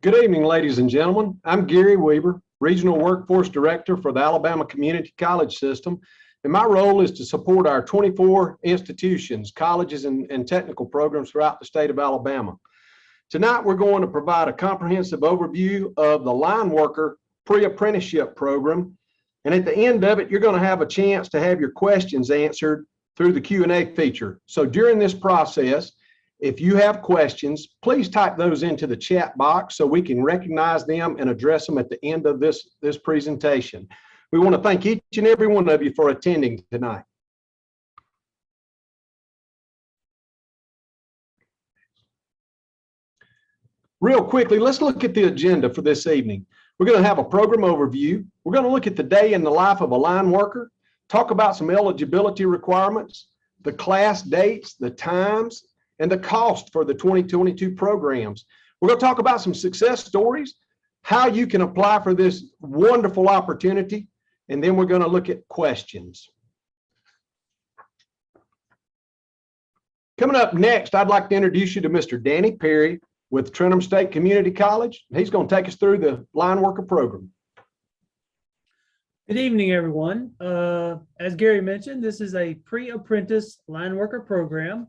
Good evening, ladies and gentlemen. I'm Gary Weaver, Regional Workforce Director for the Alabama Community College System, and my role is to support our 24 institutions, colleges, and technical programs throughout the state of Alabama. Tonight, we're going to provide a comprehensive overview of the Lineworker pre-apprenticeship program, and at the end of it, you're going to have a chance to have your questions answered through the Q&A feature. So during this process, if you have questions, please type those into the chat box so we can recognize them and address them at the end of this presentation. We want to thank each and every one of you for attending tonight. Real quickly, let's look at the agenda for this evening. We're going to have a program overview. We're going to look at the day in the life of a line worker, talk about some eligibility requirements, the class dates, the times, and the cost for the 2022 programs. We're going to talk about some success stories, how you can apply for this wonderful opportunity, and then we're going to look at questions. Coming up next, I'd like to introduce you to Mr. Danny Perry with Trenholm State Community College. He's going to take us through the Lineworker program. Good evening, everyone. As Gary mentioned, this is a pre-apprentice Lineworker program.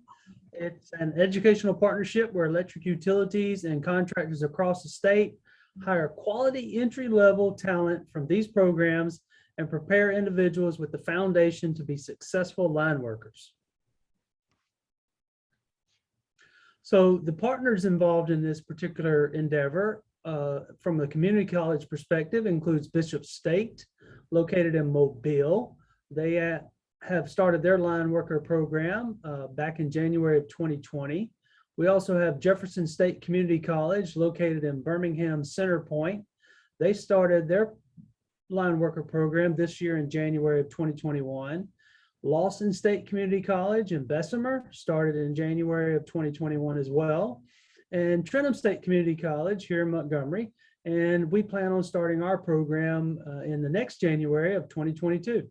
It's an educational partnership where electric utilities and contractors across the state hire quality entry-level talent from these programs and prepare individuals with the foundation to be successful line workers. So the partners involved in this particular endeavor from the community college perspective includes Bishop State, located in Mobile. They have started their line worker program back in January of 2020. We also have Jefferson State Community College located in Birmingham Center Point. They started their line worker program this year in January of 2021. Lawson State Community College in Bessemer started in January of 2021 as well. And Trenholm State Community College here in Montgomery. And we plan on starting our program in the next January of 2022.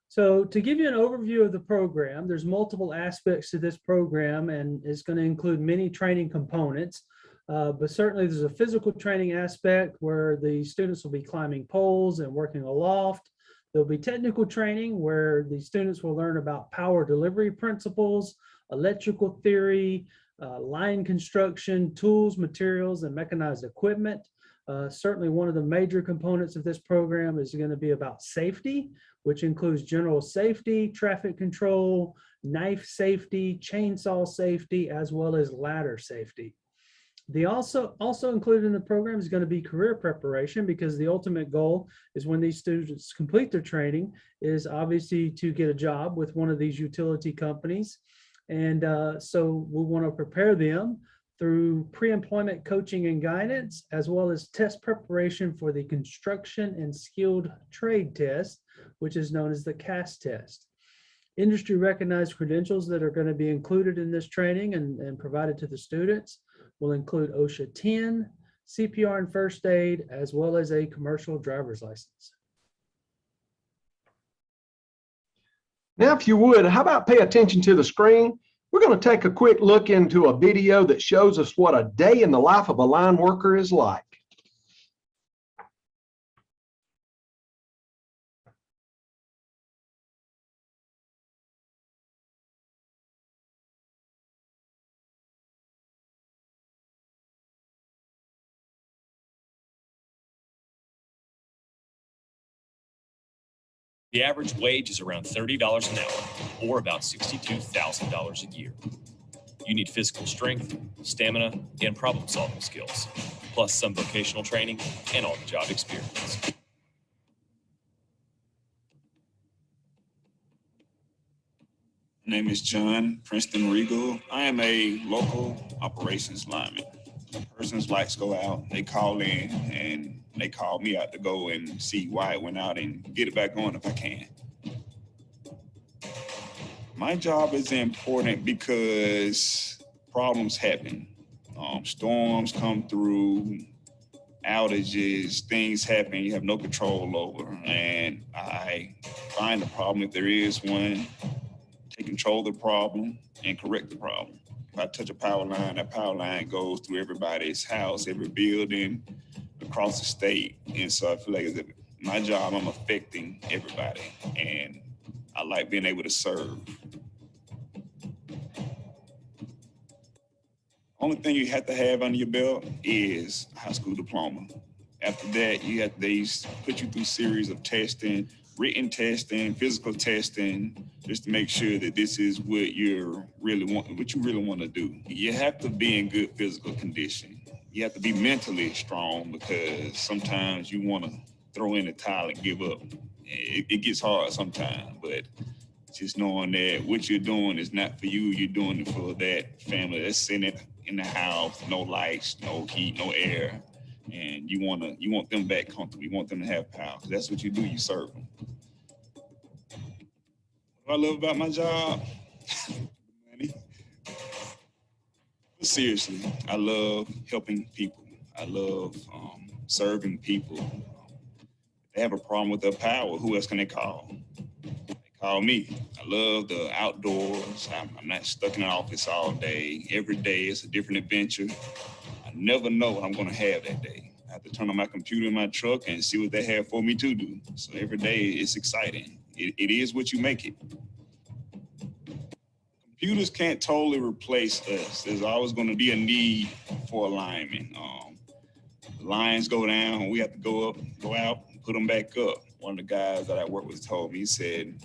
So to give you an overview of the program, there's multiple aspects to this program, and it's going to include many training components, but certainly there's a physical training aspect where the students will be climbing poles and working aloft. There'll be technical training where the students will learn about power delivery principles, electrical theory, line construction, tools, materials, and mechanized equipment. Certainly one of the major components of this program is going to be about safety, which includes general safety, traffic control, knife safety, chainsaw safety, as well as ladder safety. The also included in the program is going to be career preparation, because the ultimate goal is when these students complete their training is obviously to get a job with one of these utility companies. And so we want to prepare them through pre-employment coaching and guidance, as well as test preparation for the construction and skilled trade test, which is known as the CAS test. Industry recognized credentials that are going to be included in this training and provided to the students will include OSHA 10, CPR and first aid, as well as a commercial driver's license. Now, if you would, how about pay attention to the screen? We're going to take a quick look into a video that shows us what a day in the life of a line worker is like. The average wage is around $30 an hour, or about $62,000 a year. You need physical strength, stamina, and problem-solving skills, plus some vocational training and on-the-job experience. My name is John Princeton Regal. I am a local operations lineman. Persons lights go out, they call in, and they call me out to go and see why it went out and get it back on if I can. My job is important because problems happen. Storms come through, outages, things happen you have no control over. And I find the problem if there is one, take control of the problem and correct the problem. If I touch a power line, that power line goes through everybody's house, every building across the state. And so I feel like as my job, I'm affecting everybody, and I like being able to serve. Only thing you have to have under your belt is a high school diploma. After that, they put you through a series of testing, written testing, physical testing, just to make sure that this is what you really want to do. You have to be in good physical condition. You have to be mentally strong, because sometimes you want to throw in the towel and give up. It gets hard sometimes, but just knowing that what you're doing is not for you, you're doing it for that family that's sitting in the house, no lights, no heat, no air, and you want them back comfortable. You want them to have power. That's what you do. You serve them. What I love about my job, money. But seriously, I love helping people. I love serving people. If they have a problem with their power, who else can they call? Call me. I love the outdoors. I'm not stuck in an office all day. Every day it's a different adventure. I never know what I'm going to have that day. I have to turn on my computer in my truck and see what they have for me to do. So every day it's exciting. It is what you make it. Computers can't totally replace us. There's always going to be a need for a lineman. The lines go down, we have to go out, and put them back up. One of the guys that I work with told me, he said,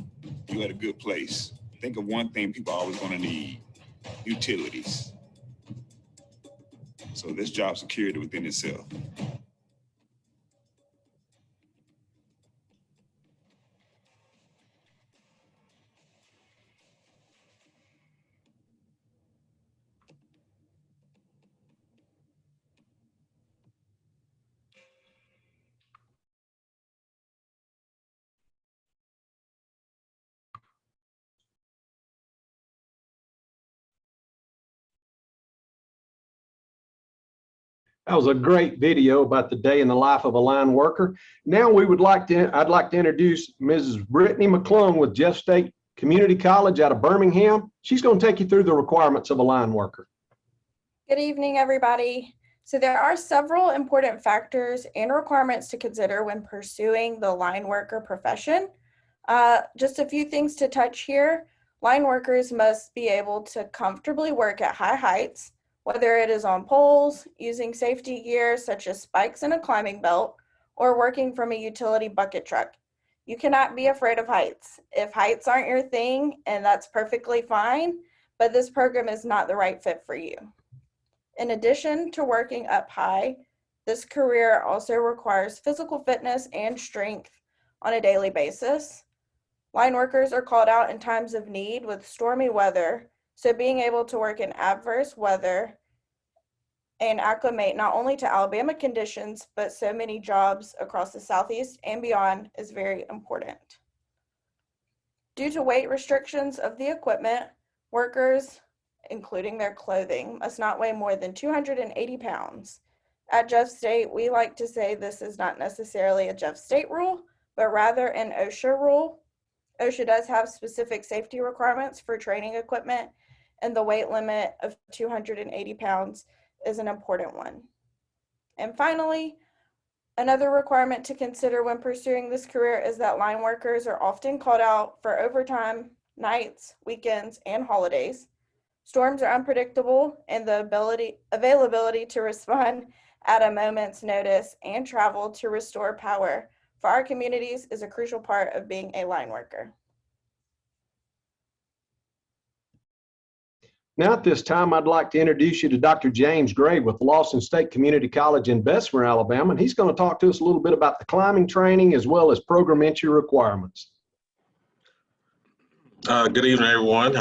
"You at a good place. Think of one thing people are always going to need: utilities." So this job security within itself. That was a great video about the day in the life of a line worker. Now I'd like to introduce Mrs. Brittany McClung with Jeff State Community College out of Birmingham. She's going to take you through the requirements of a line worker. Good evening, everybody. So there are several important factors and requirements to consider when pursuing the line worker profession. Just a few things to touch here. Line workers must be able to comfortably work at high heights, whether it is on poles, using safety gear such as spikes and a climbing belt, or working from a utility bucket truck. You cannot be afraid of heights. If heights aren't your thing, and that's perfectly fine, but this program is not the right fit for you. In addition to working up high, this career also requires physical fitness and strength on a daily basis. Line workers are called out in times of need with stormy weather, so being able to work in adverse weather and acclimate not only to Alabama conditions, but so many jobs across the Southeast and beyond is very important. Due to weight restrictions of the equipment, workers, including their clothing, must not weigh more than 280 pounds. At Jeff State, we like to say this is not necessarily a Jeff State rule, but rather an OSHA rule. OSHA does have specific safety requirements for training equipment, and the weight limit of 280 pounds is an important one. And finally, another requirement to consider when pursuing this career is that line workers are often called out for overtime, nights, weekends, and holidays. Storms are unpredictable, and the availability to respond at a moment's notice and travel to restore power for our communities is a crucial part of being a line worker. Now at this time, I'd like to introduce you to Dr. James Gray with Lawson State Community College in Bessemer, Alabama, and he's going to talk to us a little bit about the climbing training as well as program entry requirements. Good evening, everyone.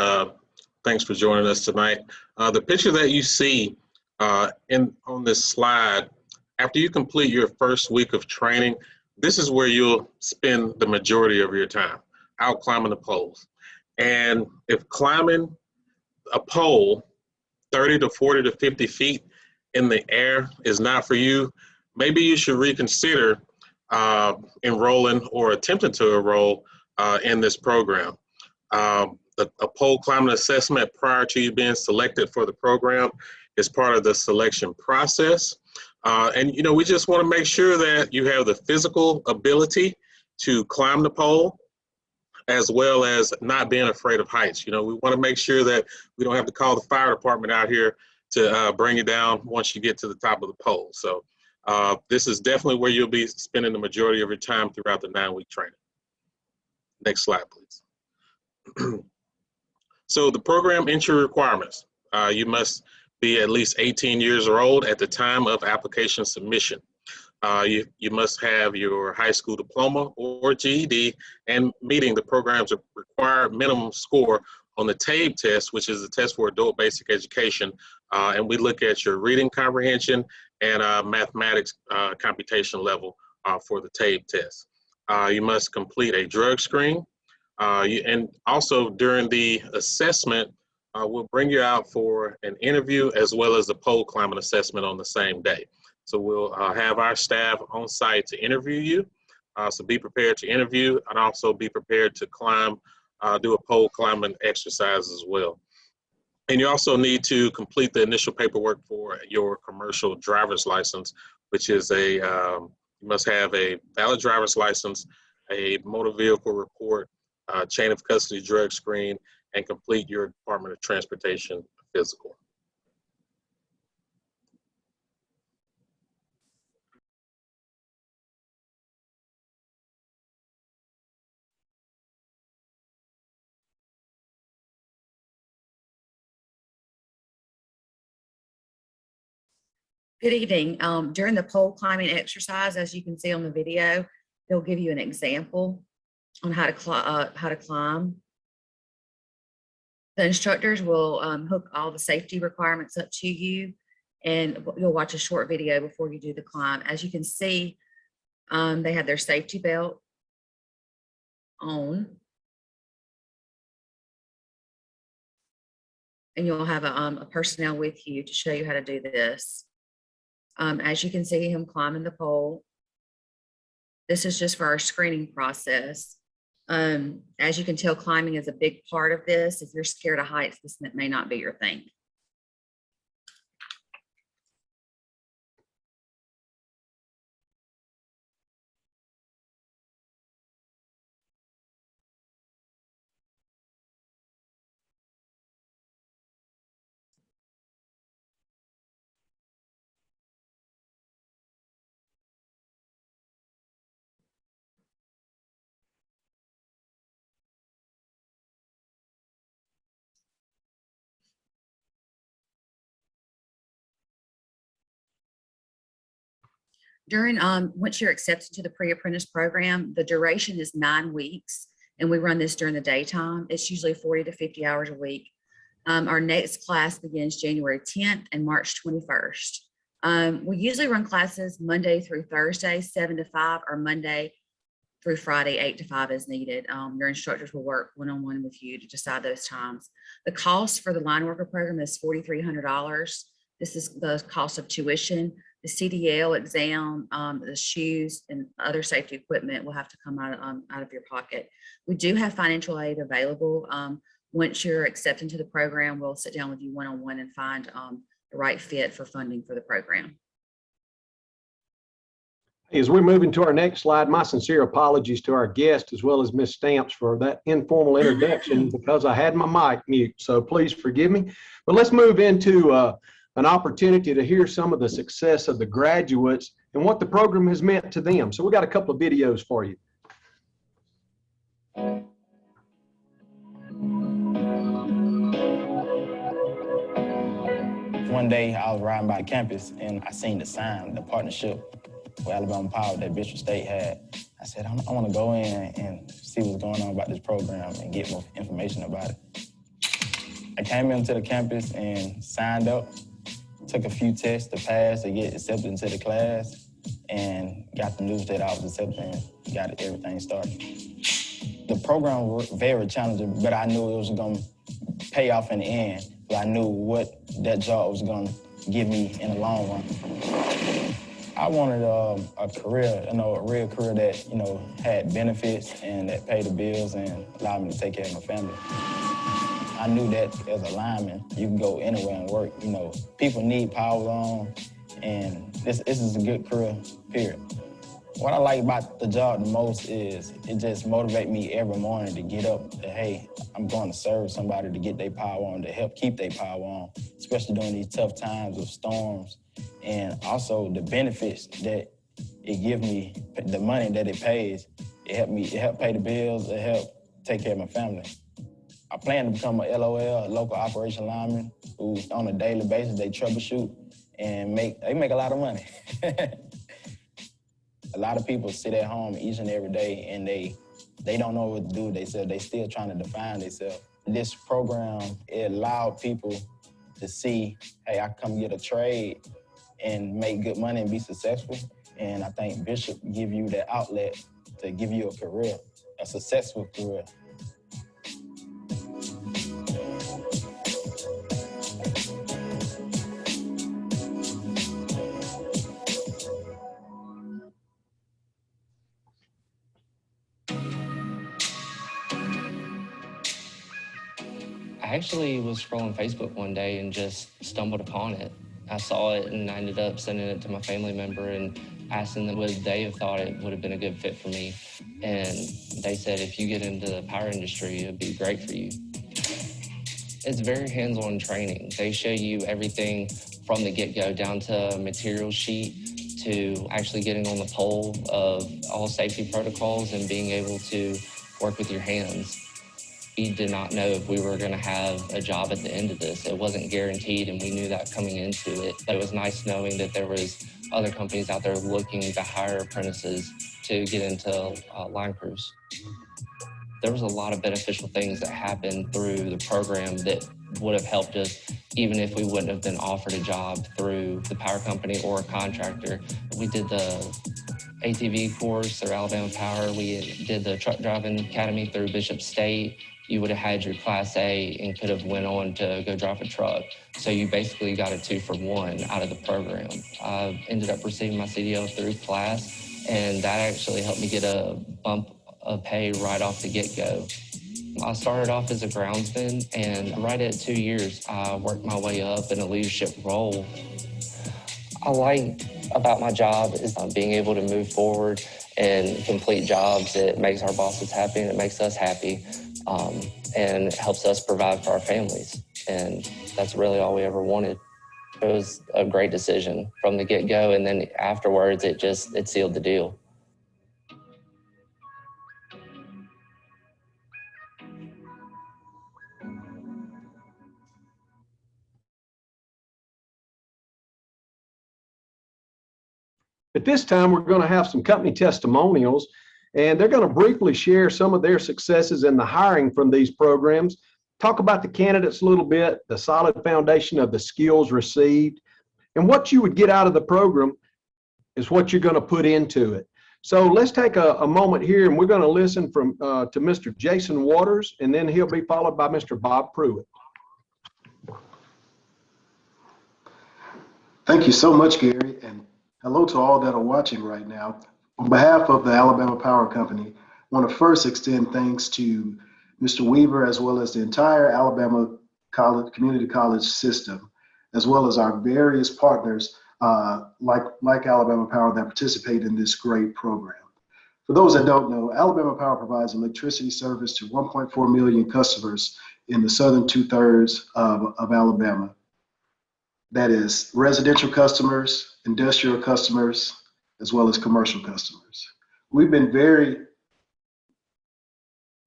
Thanks for joining us tonight. The picture that you see on this slide, after you complete your first week of training, this is where you'll spend the majority of your time, out climbing the poles. And if climbing a pole 30 to 40 to 50 feet in the air is not for you, maybe you should reconsider enrolling or attempting to enroll in this program. a pole climbing assessment prior to you being selected for the program is part of the selection process. And we just want to make sure that you have the physical ability to climb the pole, as well as not being afraid of heights. We want to make sure that we don't have to call the fire department out here to bring you down once you get to the top of the pole. So this is definitely where you'll be spending the majority of your time throughout the 9-week training. Next slide, please. So the program entry requirements, you must be at least 18 years old at the time of application submission. You must have your high school diploma or GED and meeting the program's required minimum score on the TABE test, which is the test for adult basic education. And we look at your reading comprehension and mathematics computation level for the TABE test. You must complete a drug screen. And also during the assessment, we'll bring you out for an interview as well as the pole climbing assessment on the same day. So we'll have our staff on site to interview you. So be prepared to interview and also be prepared to climb, do a pole climbing exercise as well. And you also need to complete the initial paperwork for your commercial driver's license, which is you must have a valid driver's license, a motor vehicle report, chain of custody drug screen, and complete your Department of Transportation physical. Good evening. During the pole climbing exercise, as you can see on the video, they'll give you an example on how to climb. The instructors will hook all the safety requirements up to you, and you'll watch a short video before you do the climb. As you can see, they have their safety belt on, and you'll have a personnel with you to show you how to do this. As you can see him climbing the pole, this is just for our screening process. As you can tell, climbing is a big part of this. If you're scared of heights, this may not be your thing. Once you're accepted to the pre-apprentice program, the duration is 9 weeks, and we run this during the daytime. It's usually 40 to 50 hours a week. Our next class begins January 10th and March 21st. We usually run classes Monday through Thursday, 7 to 5, or Monday through Friday, 8 to 5 as needed. Your instructors will work one-on-one with you to decide those times. The cost for the Lineworker program is $4,300. This is the cost of tuition. The CDL exam, the shoes, and other safety equipment will have to come out of your pocket. We do have financial aid available. Once you're accepted to the program, we'll sit down with you one-on-one and find the right fit for funding for the program. As we move into our next slide, my sincere apologies to our guest as well as Ms. Stamps for that informal introduction because I had my mic mute, so please forgive me. But let's move into an opportunity to hear some of the success of the graduates and what the program has meant to them. So we got a couple of videos for you. One day I was riding by campus and I seen the sign, the partnership with Alabama Power that Jefferson State had. I said, I want to go in and see what's going on about this program and get more information about it. I came into the campus and signed up. Took a few tests to pass to get accepted into the class and got the news that I was accepted and got everything started. The program was very challenging, but I knew it was going to pay off in the end. But I knew what that job was going to give me in the long run. I wanted a career, a real career that, had benefits and that paid the bills and allowed me to take care of my family. I knew that as a lineman, you can go anywhere and work. You know, people need power on, and this is a good career, period. What I like about the job the most is it just motivates me every morning to get up, that, hey, I'm going to serve somebody to get their power on, to help keep their power on, especially during these tough times of storms. And also the benefits that it gives me, the money that it pays, it help pay the bills, it help take care of my family. I plan to become a LOL, a local operation lineman, who on a daily basis, they troubleshoot and make a lot of money. A lot of people sit at home each and every day and they don't know what to do with themselves. They still trying to define themselves. This program, it allowed people to see, hey, I come get a trade and make good money and be successful. And I think Bishop give you that outlet to give you a career, a successful career. I actually was scrolling Facebook one day and just stumbled upon it. I saw it and I ended up sending it to my family member and asking them would they have thought it would have been a good fit for me. And they said, if you get into the power industry, it'd be great for you. It's very hands-on training. They show you everything from the get-go down to a material sheet to actually getting on the pole of all safety protocols and being able to work with your hands. We did not know if we were going to have a job at the end of this. It wasn't guaranteed, and we knew that coming into it. But it was nice knowing that there was other companies out there looking to hire apprentices to get into line crews. There was a lot of beneficial things that happened through the program that would have helped us even if we wouldn't have been offered a job through the power company or a contractor. We did the ATV course through Alabama Power. We did the truck driving academy through Bishop State. You would have had your Class A and could have went on to go drive a truck. So you basically got a 2-for-1 out of the program. I ended up receiving my CDL through class, and that actually helped me get a bump of pay right off the get-go. I started off as a groundsman, and right at 2 years, I worked my way up in a leadership role. I like about my job is being able to move forward and complete jobs. It makes our bosses happy and it makes us happy, and helps us provide for our families. And that's really all we ever wanted. It was a great decision from the get-go, and then afterwards it sealed the deal. At this time, we're going to have some company testimonials, and they're going to briefly share some of their successes in the hiring from these programs, talk about the candidates a little bit, the solid foundation of the skills received, and what you would get out of the program is what you're going to put into it. So let's take a moment here, and we're going to listen to Mr. Jason Waters, and then he'll be followed by Mr. Bob Pruitt. Thank you so much, Gary, and hello to all that are watching right now. On behalf of the Alabama Power Company, I want to first extend thanks to Mr. Weaver, as well as the entire Alabama Community College system, as well as our various partners like Alabama Power that participate in this great program. For those that don't know, Alabama Power provides electricity service to 1.4 million customers in the southern 2/3 of Alabama. That is residential customers, industrial customers, as well as commercial customers. We've been very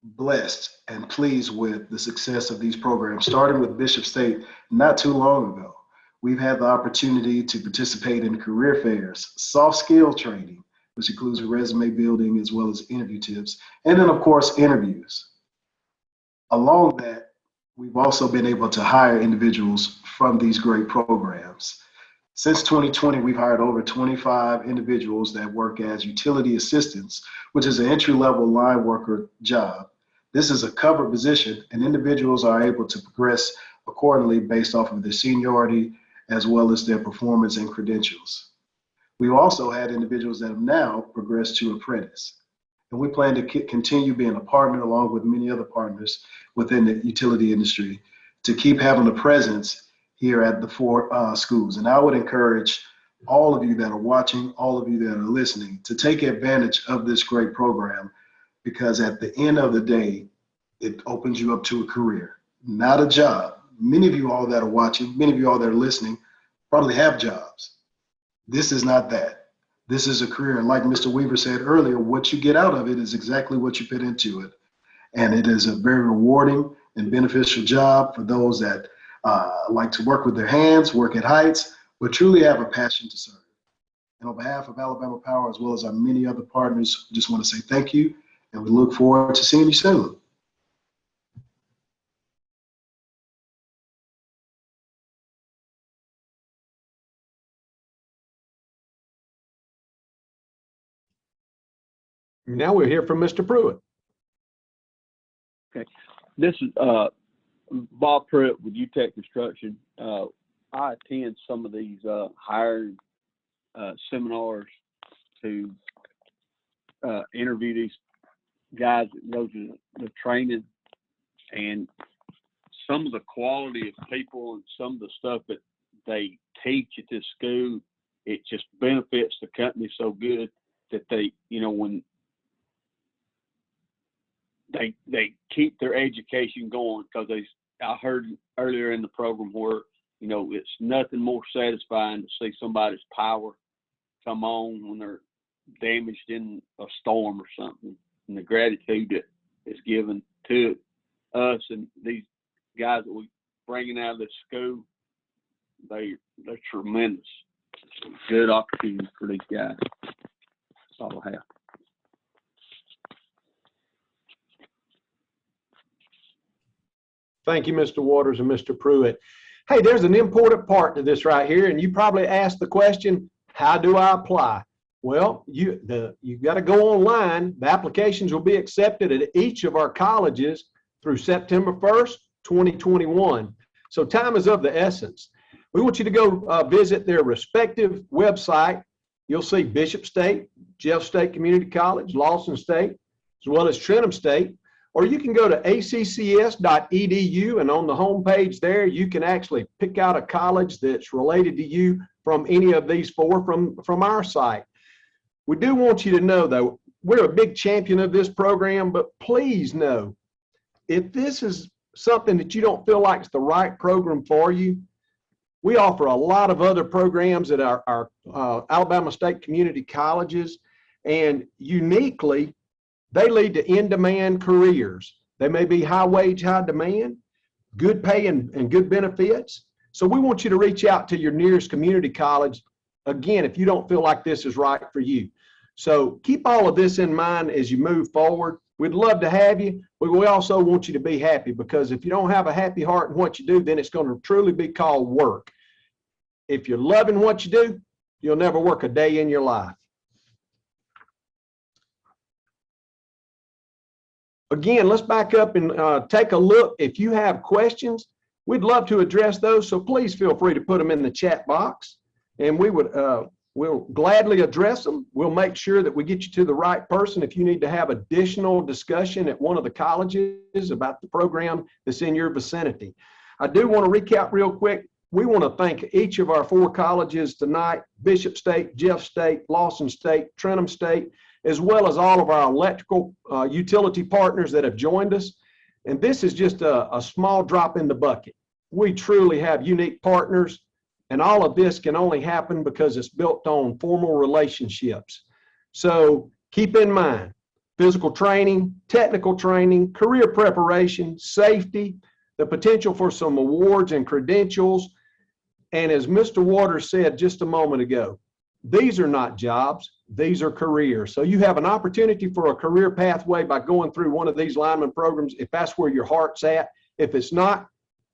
blessed and pleased with the success of these programs, starting with Bishop State not too long ago. We've had the opportunity to participate in career fairs, soft skill training, which includes resume building as well as interview tips, and then of course interviews. Along that, we've also been able to hire individuals from these great programs. Since 2020, we've hired over 25 individuals that work as utility assistants, which is an entry-level line worker job. This is a covered position, and individuals are able to progress accordingly based off of their seniority as well as their performance and credentials. We've also had individuals that have now progressed to apprentice. And we plan to continue being a partner along with many other partners within the utility industry to keep having a presence here at the four schools. And I would encourage all of you that are watching, all of you that are listening, to take advantage of this great program, because at the end of the day, it opens you up to a career, not a job. Many of you all that are watching, many of you all that are listening probably have jobs. This is not that. This is a career. And like Mr. Weaver said earlier, what you get out of it is exactly what you put into it. And it is a very rewarding and beneficial job for those that like to work with their hands, work at heights, but truly have a passion to serve. And on behalf of Alabama Power, as well as our many other partners, I just want to say thank you, and we look forward to seeing you soon. Now we'll hear from Mr. Pruitt. Okay, this is Bob Pruitt with UTech Construction. I attend some of these hiring seminars to interview these guys that go to the training, and some of the quality of people and some of the stuff that they teach at this school, it just benefits the company so good that they, you know, when they keep their education going, because I heard earlier in the program where, you know, it's nothing more satisfying to see somebody's power come on when they're damaged in a storm or something, and the gratitude that is given to us and these guys that we bringing out of this school, they're tremendous. It's a good opportunity for these guys. That's all I have. Thank you, Mr. Waters and Mr. Pruitt. Hey, there's an important part to this right here, and you probably asked the question, how do I apply? Well, you've got to go online. The applications will be accepted at each of our colleges through September 1st, 2021. So time is of the essence. We want you to go visit their respective website. You'll see Bishop State, Jeff State Community College, Lawson State, as well as Trenholm State. Or you can go to accs.edu, and on the home page there, you can actually pick out a college that's related to you from any of these four from our site. We do want you to know, though, we're a big champion of this program, but please know, if this is something that you don't feel like is the right program for you, we offer a lot of other programs at our Alabama State community colleges, and uniquely, they lead to in-demand careers. They may be high wage, high demand, good pay and good benefits. So we want you to reach out to your nearest community college, again, if you don't feel like this is right for you. So keep all of this in mind as you move forward. We'd love to have you, but we also want you to be happy, because if you don't have a happy heart in what you do, then it's going to truly be called work. If you're loving what you do, you'll never work a day in your life. Again, let's back up and take a look. If you have questions, we'd love to address those. So please feel free to put them in the chat box, and we'll gladly address them. We'll make sure that we get you to the right person if you need to have additional discussion at one of the colleges about the program that's in your vicinity. I do want to recap real quick. We want to thank each of our four colleges tonight: Bishop State, Jeff State, Lawson State, Trenholm State, as well as all of our electrical utility partners that have joined us. And this is just a small drop in the bucket. We truly have unique partners, and all of this can only happen because it's built on formal relationships. So keep in mind, physical training, technical training, career preparation, safety, the potential for some awards and credentials. And as Mr. Waters said just a moment ago, these are not jobs, these are careers. So you have an opportunity for a career pathway by going through one of these lineman programs, if that's where your heart's at. If it's not,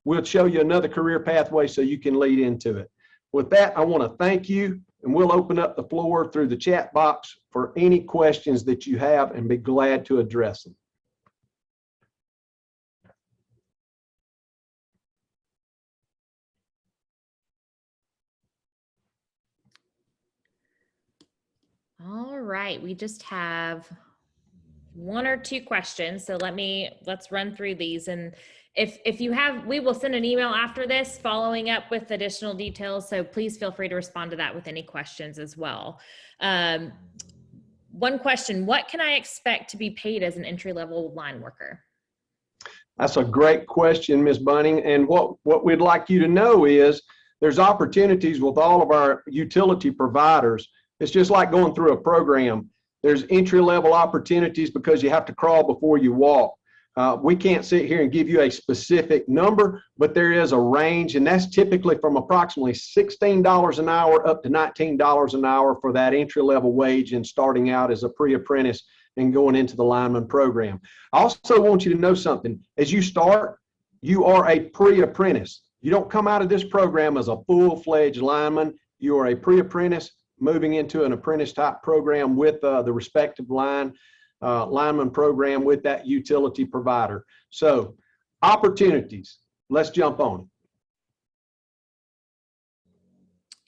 we'll show you another career pathway so you can lead into it. With that, I want to thank you, and we'll open up the floor through the chat box for any questions that you have, and be glad to address them. All right, we just have one or two questions. So let's run through these. And if you have, we will send an email after this following up with additional details. So please feel free to respond to that with any questions as well. One question, what can I expect to be paid as an entry-level line worker? That's a great question, Ms. Bunning. And what we'd like you to know is there's opportunities with all of our utility providers. It's just like going through a program. There's entry-level opportunities because you have to crawl before you walk. We can't sit here and give you a specific number, but there is a range, and that's typically from approximately $16 an hour up to $19 an hour for that entry-level wage and starting out as a pre-apprentice and going into the lineman program. I also want you to know something. As you start, you are a pre-apprentice. You don't come out of this program as a full-fledged lineman. You are a pre-apprentice moving into an apprentice-type program with the respective lineman program with that utility provider. So opportunities, let's jump on it.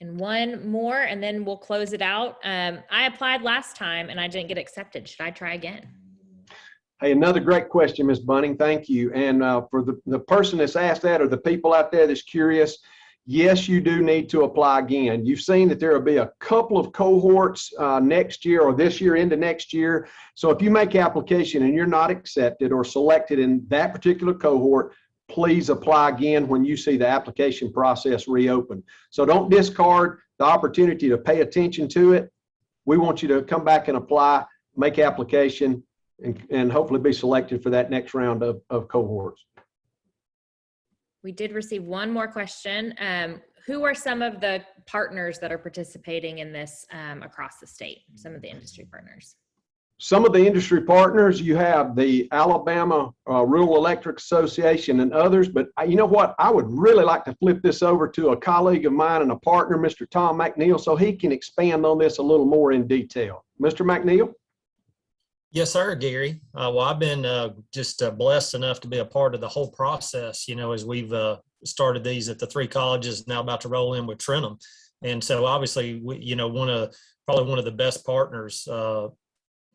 And one more, and then we'll close it out. I applied last time and I didn't get accepted. Should I try again? Hey, another great question, Ms. Bunning. Thank you. And for the person that's asked that, or the people out there that's curious, yes, you do need to apply again. You've seen that there will be a couple of cohorts next year or this year into next year. So if you make application and you're not accepted or selected in that particular cohort, please apply again when you see the application process reopen. So don't discard the opportunity to pay attention to it. We want you to come back and apply, make application, and hopefully be selected for that next round of cohorts. We did receive one more question. Who are some of the partners that are participating in this across the state? Some of the industry partners. Some of the industry partners, you have the Alabama Rural Electric Association and others, but you know what? I would really like to flip this over to a colleague of mine and a partner, Mr. Tom McNeil, so he can expand on this a little more in detail. Mr. McNeil? Yes, sir, Gary. Well, I've been just blessed enough to be a part of the whole process, you know, as we've started these at the three colleges, now about to roll in with Trenholm. And so obviously, you know, probably one of the best partners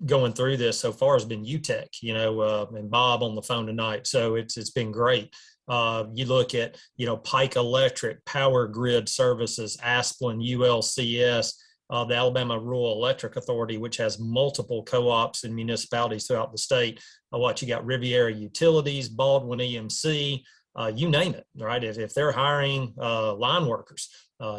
going through this so far has been UTEC, you know, and Bob on the phone tonight. So it's been great. You look at, you know, Pike Electric, Power Grid Services, Asplin, ULCS, the Alabama Rural Electric Authority, which has multiple co-ops and municipalities throughout the state. What you got, Riviera Utilities, Baldwin EMC, you name it, right? If they're hiring line workers,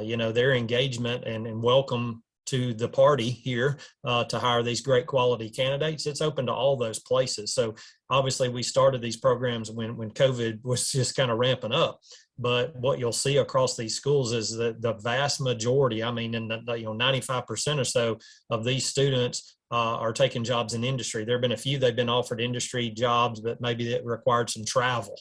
you know, their engagement and welcome to the party here to hire these great quality candidates, it's open to all those places. So obviously we started these programs when COVID was just kind of ramping up. But what you'll see across these schools is that the vast majority, I mean, in the, you know, 95% or so of these students are taking jobs in industry. There have been a few they've been offered industry jobs, but maybe that required some travel,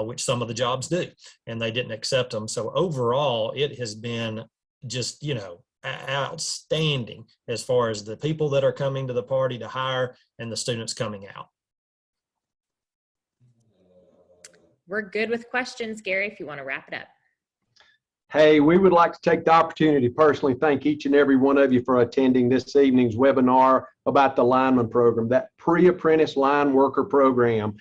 which some of the jobs do, and they didn't accept them. So overall, it has been just, you know, outstanding as far as the people that are coming to the party to hire and the students coming out. We're good with questions, Gary, if you want to wrap it up. Hey, we would like to take the opportunity to personally thank each and every one of you for attending this evening's webinar about the lineman program, that pre-apprentice line worker program.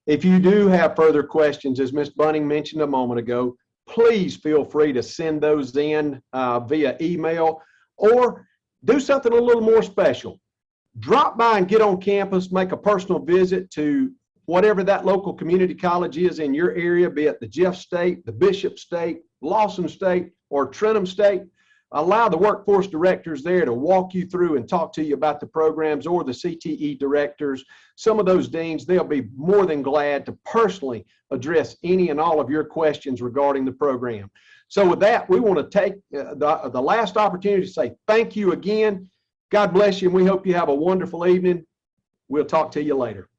If you do have further questions, as Ms. Bunning mentioned a moment ago, please feel free to send those in via email or do something a little more special. Drop by and get on campus, make a personal visit to whatever that local community college is in your area, be it the Jeff State, the Bishop State, Lawson State, or Trenholm State. Allow the workforce directors there to walk you through and talk to you about the programs, or the CTE directors, some of those deans. They'll be more than glad to personally address any and all of your questions regarding the program. So with that, we want to take the last opportunity to say thank you again. God bless you, and we hope you have a wonderful evening. We'll talk to you later.